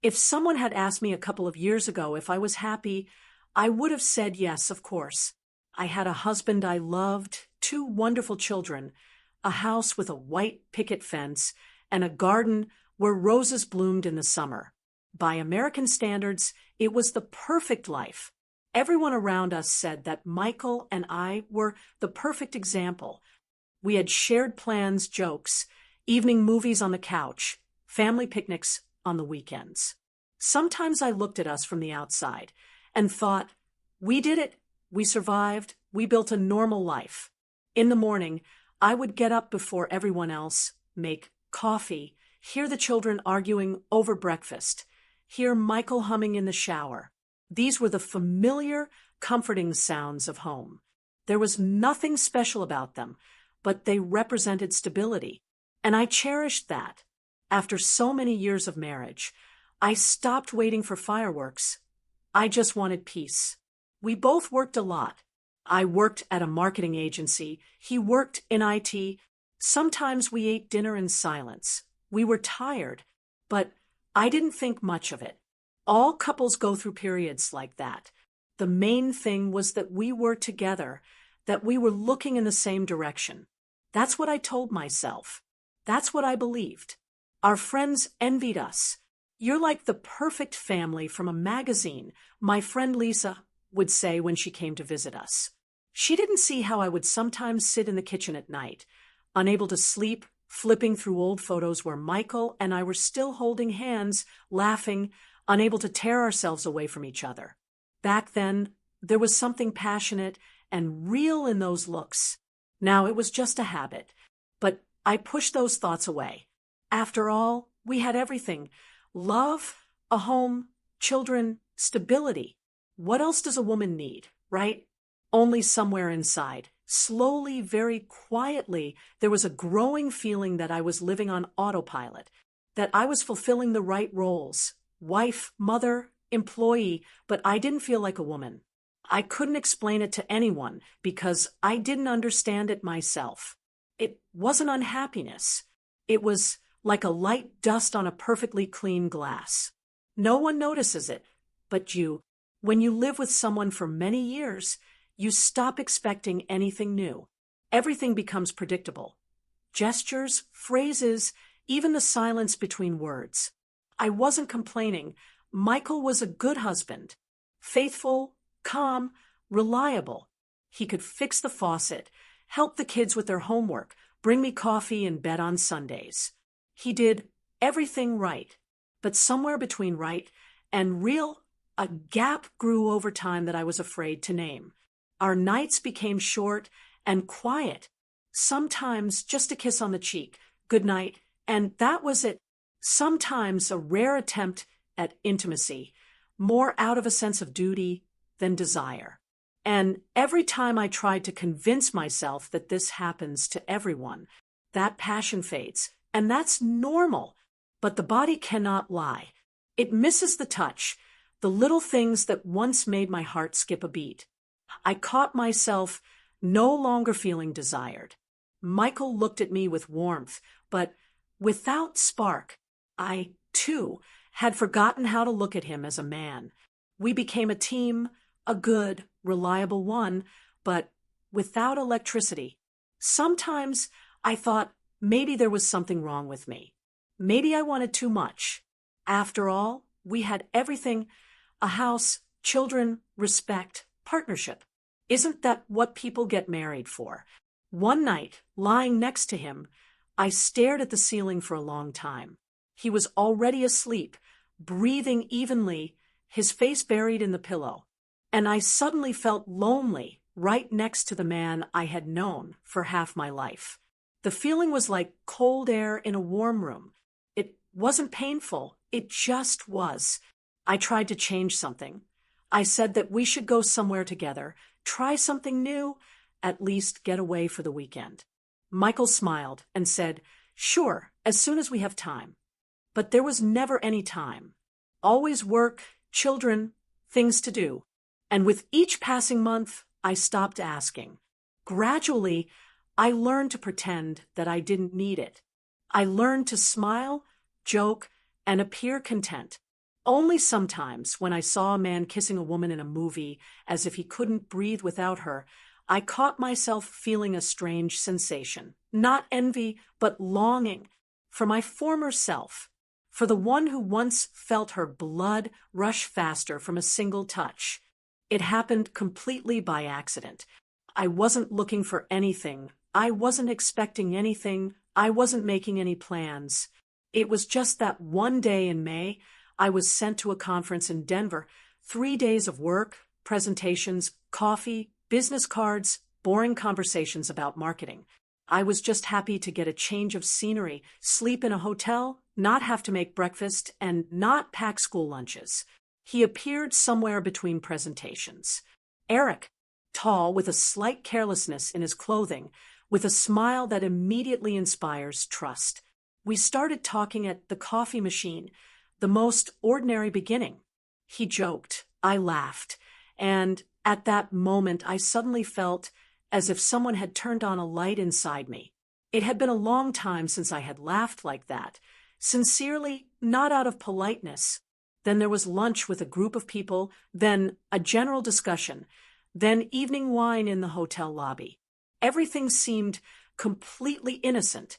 If someone had asked me a couple of years ago if I was happy, I would have said yes, of course. I had a husband I loved, two wonderful children, a house with a white picket fence, and a garden where roses bloomed in the summer. By American standards, it was the perfect life. Everyone around us said that Michael and I were the perfect example. We had shared plans, jokes, evening movies on the couch, family picnics on the weekends. Sometimes I looked at us from the outside and thought, we did it, we survived, we built a normal life. In the morning, I would get up before everyone else, make coffee, hear the children arguing over breakfast, hear Michael humming in the shower. These were the familiar, comforting sounds of home. There was nothing special about them, but they represented stability. And I cherished that. After so many years of marriage, I stopped waiting for fireworks. I just wanted peace. We both worked a lot. I worked at a marketing agency. He worked in IT. Sometimes we ate dinner in silence. We were tired, but I didn't think much of it. All couples go through periods like that. The main thing was that we were together, that we were looking in the same direction. That's what I told myself. That's what I believed. Our friends envied us. You're like the perfect family from a magazine, my friend Lisa would say when she came to visit us. She didn't see how I would sometimes sit in the kitchen at night, unable to sleep, flipping through old photos where Michael and I were still holding hands, laughing, unable to tear ourselves away from each other. Back then, there was something passionate and real in those looks. Now it was just a habit, but I pushed those thoughts away. After all, we had everything: love, a home, children, stability. What else does a woman need, right? Only somewhere inside. Slowly, very quietly, there was a growing feeling that I was living on autopilot, that I was fulfilling the right roles: wife, mother, employee, but I didn't feel like a woman. I couldn't explain it to anyone because I didn't understand it myself. It wasn't unhappiness. It was like a light dust on a perfectly clean glass. No one notices it, but you. When you live with someone for many years, you stop expecting anything new. Everything becomes predictable. Gestures, phrases, even the silence between words. I wasn't complaining. Michael was a good husband. Faithful, calm, reliable. He could fix the faucet, help the kids with their homework, bring me coffee in bed on Sundays. He did everything right. But somewhere between right and real, a gap grew over time that I was afraid to name. Our nights became short and quiet. Sometimes just a kiss on the cheek, good night, and that was it. Sometimes a rare attempt at intimacy, more out of a sense of duty than desire. And every time I tried to convince myself that this happens to everyone, that passion fades, and that's normal. But the body cannot lie. It misses the touch, the little things that once made my heart skip a beat. I caught myself no longer feeling desired. Michael looked at me with warmth, but without spark. I, too, had forgotten how to look at him as a man. We became a team, a good, reliable one, but without electricity. Sometimes I thought maybe there was something wrong with me. Maybe I wanted too much. After all, we had everything: a house, children, respect, partnership. Isn't that what people get married for? One night, lying next to him, I stared at the ceiling for a long time. He was already asleep, breathing evenly, his face buried in the pillow. And I suddenly felt lonely right next to the man I had known for half my life. The feeling was like cold air in a warm room. It wasn't painful, it just was. I tried to change something. I said that we should go somewhere together, try something new, at least get away for the weekend. Michael smiled and said, "Sure, as soon as we have time." But there was never any time. Always work, children, things to do. And with each passing month, I stopped asking. Gradually, I learned to pretend that I didn't need it. I learned to smile, joke, and appear content. Only sometimes, when I saw a man kissing a woman in a movie as if he couldn't breathe without her, I caught myself feeling a strange sensation. Not envy, but longing for my former self, for the one who once felt her blood rush faster from a single touch. It happened completely by accident. I wasn't looking for anything. I wasn't expecting anything. I wasn't making any plans. It was just that one day in May, I was sent to a conference in Denver. 3 days of work, presentations, coffee, business cards, boring conversations about marketing. I was just happy to get a change of scenery, sleep in a hotel, not have to make breakfast, and not pack school lunches. He appeared somewhere between presentations. Eric, tall, with a slight carelessness in his clothing, with a smile that immediately inspires trust. We started talking at the coffee machine, the most ordinary beginning. He joked, I laughed, and at that moment I suddenly felt as if someone had turned on a light inside me. It had been a long time since I had laughed like that, sincerely, not out of politeness. Then there was lunch with a group of people, then a general discussion, then evening wine in the hotel lobby. Everything seemed completely innocent,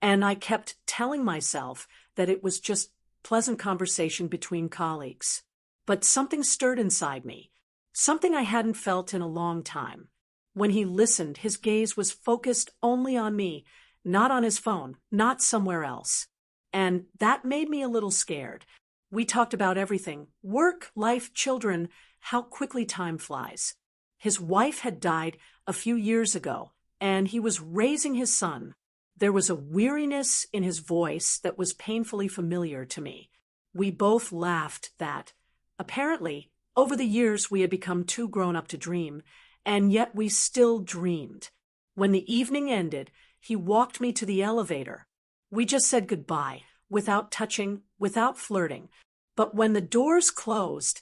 and I kept telling myself that it was just pleasant conversation between colleagues. But something stirred inside me, something I hadn't felt in a long time. When he listened, his gaze was focused only on me, not on his phone, not somewhere else. And that made me a little scared. We talked about everything: work, life, children, how quickly time flies. His wife had died a few years ago, and he was raising his son. There was a weariness in his voice that was painfully familiar to me. We both laughed that, apparently, over the years we had become too grown up to dream, and yet we still dreamed. When the evening ended, he walked me to the elevator. We just said goodbye, without touching, without flirting. But when the doors closed,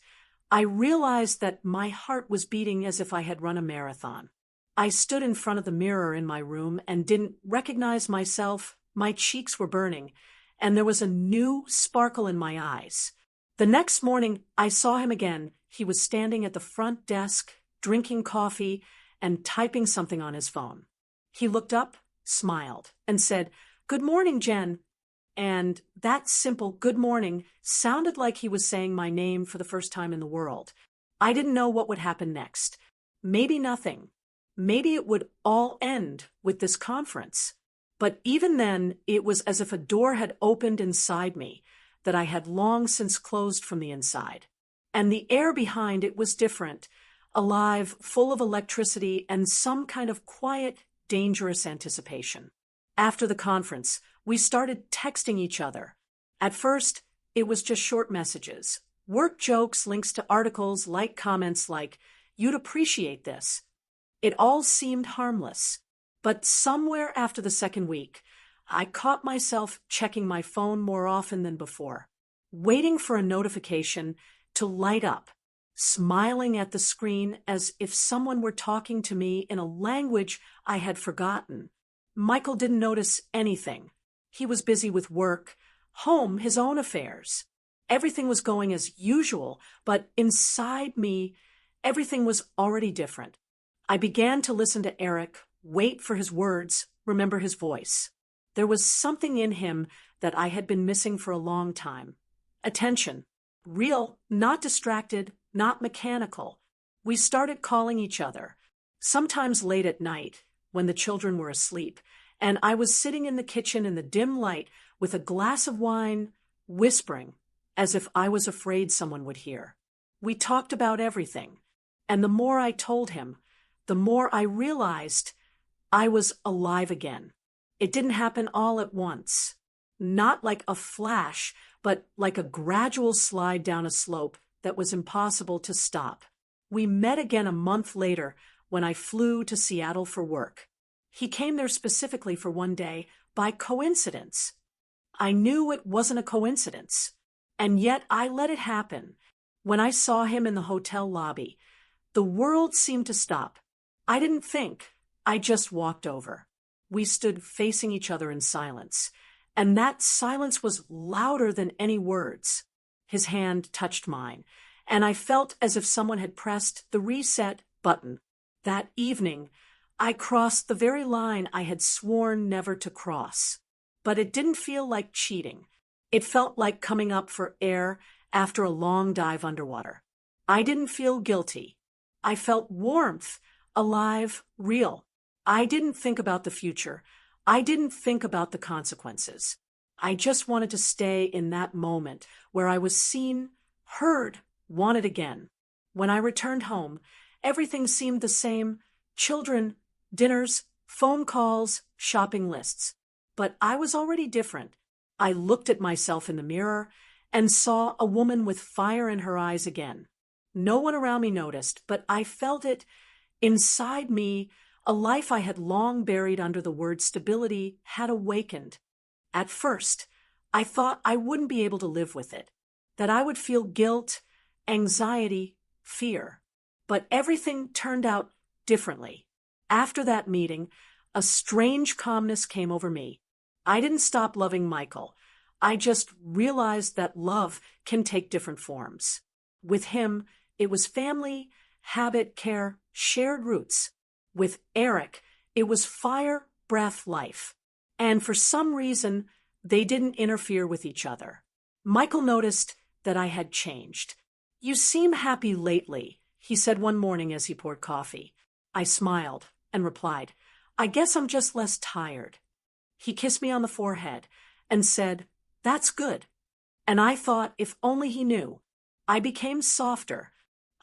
I realized that my heart was beating as if I had run a marathon. I stood in front of the mirror in my room and didn't recognize myself. My cheeks were burning, and there was a new sparkle in my eyes. The next morning, I saw him again. He was standing at the front desk, drinking coffee and typing something on his phone. He looked up, smiled, and said, "Good morning, Jen." And that simple "good morning" sounded like he was saying my name for the first time in the world. I didn't know what would happen next. Maybe nothing. Maybe it would all end with this conference. But even then, it was as if a door had opened inside me that I had long since closed from the inside. And the air behind it was different, alive, full of electricity and some kind of quiet, dangerous anticipation. After the conference, we started texting each other. At first, it was just short messages, work jokes, links to articles, light comments like, "You'd appreciate this." It all seemed harmless. But somewhere after the second week, I caught myself checking my phone more often than before, waiting for a notification to light up, smiling at the screen as if someone were talking to me in a language I had forgotten. Michael didn't notice anything. He was busy with work, home, his own affairs. Everything was going as usual, but inside me, everything was already different. I began to listen to Eric, wait for his words, remember his voice. There was something in him that I had been missing for a long time. Attention. Real, not distracted, not mechanical. We started calling each other, sometimes late at night, when the children were asleep, and I was sitting in the kitchen in the dim light with a glass of wine, whispering, as if I was afraid someone would hear. We talked about everything, and the more I told him, the more I realized I was alive again. It didn't happen all at once. Not like a flash, but like a gradual slide down a slope that was impossible to stop. We met again a month later when I flew to Seattle for work. He came there specifically for one day by coincidence. I knew it wasn't a coincidence, and yet I let it happen. When I saw him in the hotel lobby, the world seemed to stop. I didn't think. I just walked over. We stood facing each other in silence, and that silence was louder than any words. His hand touched mine, and I felt as if someone had pressed the reset button. That evening, I crossed the very line I had sworn never to cross. But it didn't feel like cheating. It felt like coming up for air after a long dive underwater. I didn't feel guilty. I felt warmth, alive, real. I didn't think about the future. I didn't think about the consequences. I just wanted to stay in that moment where I was seen, heard, wanted again. When I returned home, everything seemed the same: children, dinners, phone calls, shopping lists. But I was already different. I looked at myself in the mirror and saw a woman with fire in her eyes again. No one around me noticed, but I felt it inside me. A life I had long buried under the word stability had awakened. At first, I thought I wouldn't be able to live with it, that I would feel guilt, anxiety, fear. But everything turned out differently. After that meeting, a strange calmness came over me. I didn't stop loving Michael. I just realized that love can take different forms. With him, it was family, habit, care, shared roots. With Eric, it was fire, breath, life. And for some reason, they didn't interfere with each other. Michael noticed that I had changed. "You seem happy lately," he said one morning as he poured coffee. I smiled and replied, "I guess I'm just less tired." He kissed me on the forehead and said, "That's good." And I thought, if only he knew. I became softer.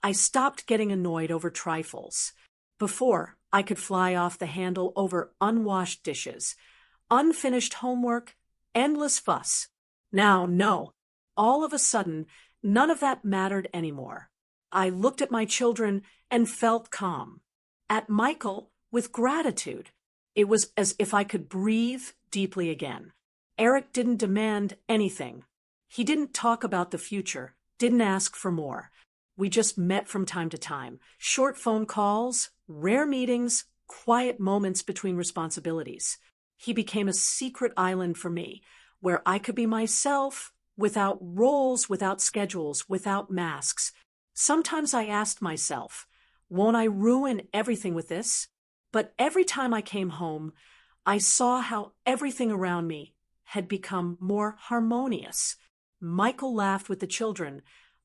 I stopped getting annoyed over trifles. Before, I could fly off the handle over unwashed dishes, unfinished homework, endless fuss. Now, no. All of a sudden, none of that mattered anymore. I looked at my children and felt calm. At Michael, with gratitude. It was as if I could breathe deeply again. Eric didn't demand anything. He didn't talk about the future, didn't ask for more. We just met from time to time. Short phone calls, rare meetings, quiet moments between responsibilities. He became a secret island for me, where I could be myself, without roles, without schedules, without masks. Sometimes I asked myself, won't I ruin everything with this? But every time I came home, I saw how everything around me had become more harmonious. Michael laughed with the children.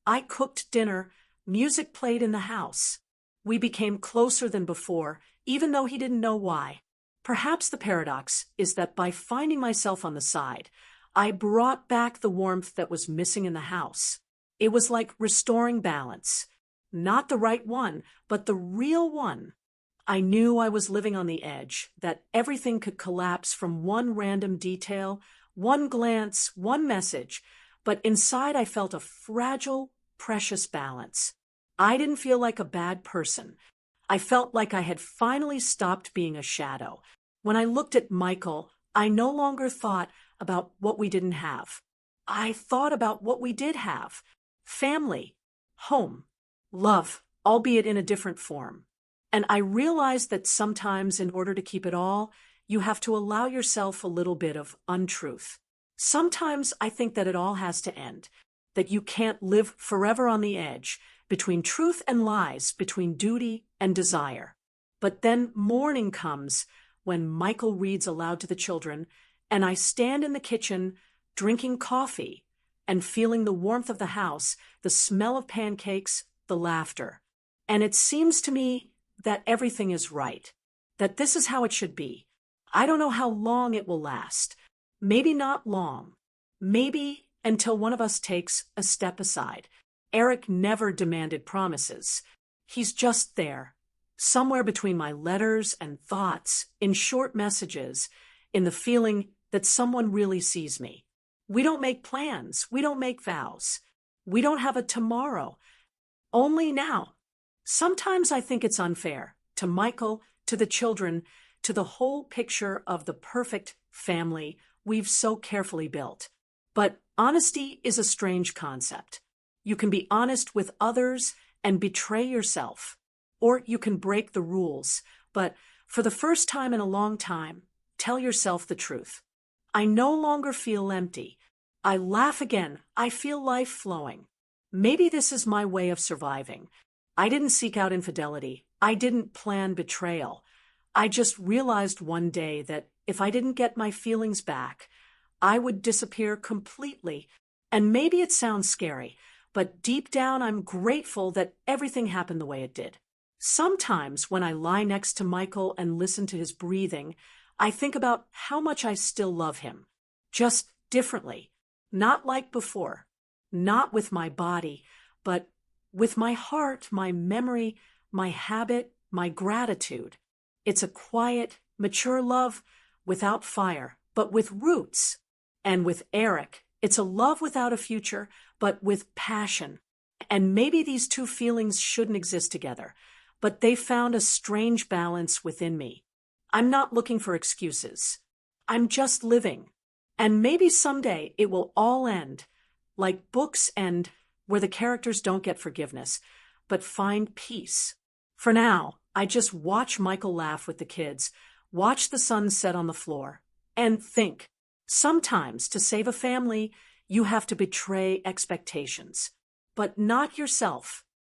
I cooked dinner. Music played in the house. We became closer than before, even though he didn't know why. Perhaps the paradox is that by finding myself on the side, I brought back the warmth that was missing in the house. It was like restoring balance. Not the right one, but the real one. I knew I was living on the edge, that everything could collapse from one random detail, one glance, one message, but inside I felt a fragile, precious balance. I didn't feel like a bad person. I felt like I had finally stopped being a shadow. When I looked at Michael, I no longer thought about what we didn't have. I thought about what we did have. Family, home, love, albeit in a different form. And I realized that sometimes in order to keep it all, you have to allow yourself a little bit of untruth. Sometimes I think that it all has to end, that you can't live forever on the edge, between truth and lies, between duty and desire. But then morning comes when Michael reads aloud to the children, and I stand in the kitchen drinking coffee and feeling the warmth of the house, the smell of pancakes, the laughter. And it seems to me that everything is right, that this is how it should be. I don't know how long it will last. Maybe not long. Maybe until one of us takes a step aside. Eric never demanded promises. He's just there, somewhere between my letters and thoughts, in short messages, in the feeling that someone really sees me. We don't make plans. We don't make vows. We don't have a tomorrow. Only now. Sometimes I think it's unfair to Michael, to the children, to the whole picture of the perfect family we've so carefully built. But honesty is a strange concept. You can be honest with others and betray yourself, or you can break the rules, but for the first time in a long time, tell yourself the truth. I no longer feel empty. I laugh again. I feel life flowing. Maybe this is my way of surviving. I didn't seek out infidelity. I didn't plan betrayal. I just realized one day that if I didn't get my feelings back, I would disappear completely. And maybe it sounds scary, but deep down I'm grateful that everything happened the way it did. Sometimes when I lie next to Michael and listen to his breathing, I think about how much I still love him. Just differently. Not like before. Not with my body, but with my heart, my memory, my habit, my gratitude. It's a quiet, mature love without fire, but with roots. And with Eric, it's a love without a future, but with passion. And maybe these two feelings shouldn't exist together, but they found a strange balance within me. I'm not looking for excuses. I'm just living. And maybe someday it will all end, like books end, where the characters don't get forgiveness, but find peace. For now, I just watch Michael laugh with the kids, watch the sun set on the floor, and think. Sometimes, to save a family, you have to betray expectations. But not yourself.